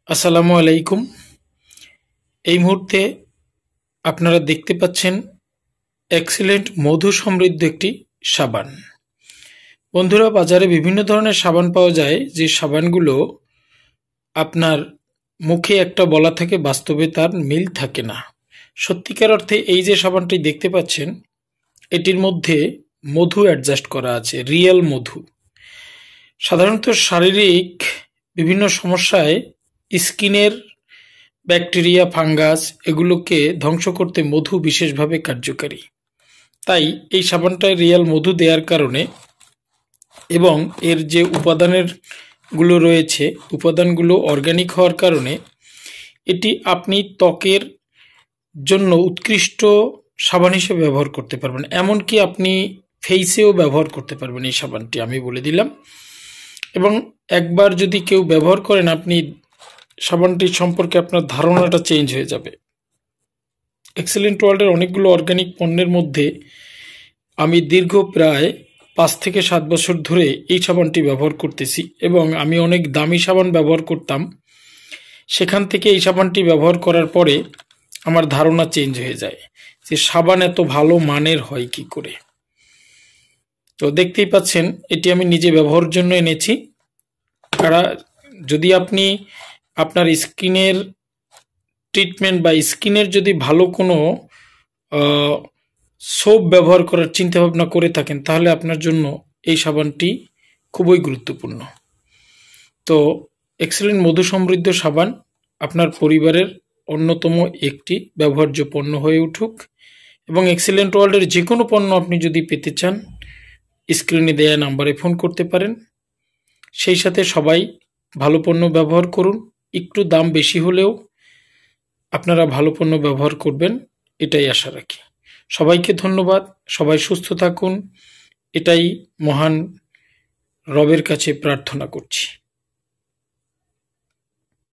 আসসালামু আলাইকুম। এই মুহূর্তে আপনারা দেখতে পাচ্ছেন এক্সিলেন্ট মধু সমৃদ্ধ একটি সাবান। বন্ধুরা, বাজারে বিভিন্ন ধরনের সাবান পাওয়া যায়, যে সাবানগুলো আপনার মুখে একটা বলা থাকে, বাস্তবে তার মিল থাকে না। সত্যিকার অর্থে এই যে সাবানটি দেখতে পাচ্ছেন, এটির মধ্যে মধু অ্যাডজাস্ট করা আছে, রিয়েল মধু। সাধারণত শারীরিক বিভিন্ন সমস্যায় স্কিনের ব্যাকটেরিয়া, ফাঙ্গাস এগুলোকে ধ্বংস করতে মধু বিশেষভাবে কার্যকারী। তাই এই সাবানটায় রিয়েল মধু দেওয়ার কারণে এবং এর যে উপাদানগুলো রয়েছে, উপাদানগুলো অর্গানিক হওয়ার কারণে এটি আপনি ত্বকের জন্য উৎকৃষ্ট সাবান হিসেবে ব্যবহার করতে পারবেন। এমনকি আপনি ফেসেও ব্যবহার করতে পারবেন এই সাবানটি, আমি বলে দিলাম। এবং একবার যদি কেউ ব্যবহার করেন, আপনি সাবানটির সম্পর্কে আপনার ধারণাটা চেঞ্জ হয়ে যাবে। এক্সেলেন্ট ওয়ার্ল্ডের অনেকগুলো অর্গানিক পণ্যের মধ্যে আমি দীর্ঘ প্রায় 5 থেকে 7 বছর ধরে এই সাবানটি ব্যবহার করতেছি, এবং আমি অনেক দামি সাবান ব্যবহার করতাম। সেখান থেকে এই সাবানটি ব্যবহার করার পরে আমার ধারণা চেঞ্জ হয়ে যায় যে সাবান এত ভালো মানের হয় কি করে। তো দেখতেই পাচ্ছেন, এটি আমি নিজে ব্যবহারের জন্য এনেছি। যদি আপনি আপনার স্কিনের ট্রিটমেন্ট বা স্কিনের যদি ভালো কোনো সোপ ব্যবহার করার চিন্তা ভাবনা করে থাকেন, তাহলে আপনার জন্য এই সাবানটি খুবই গুরুত্বপূর্ণ। তো এক্সেলেন্ট মধু সমৃদ্ধ সাবান আপনার পরিবারের অন্যতম একটি ব্যবহার্য পণ্য হয়ে উঠুক। এবং এক্সেলেন্ট ওয়ার্ল্ডের যে কোনো পণ্য আপনি যদি পেতে চান, স্ক্রিনে দেয়া নাম্বারে ফোন করতে পারেন। সেই সাথে সবাই ভালো পণ্য ব্যবহার করুন। একটু দাম বেশি হলেও আপনারা ভালো পণ্য ব্যবহার করবেন, এটাই আশা রাখি। সবাইকে ধন্যবাদ। সবাই সুস্থ থাকুন, এটাই মহান রবের কাছে প্রার্থনা করছি।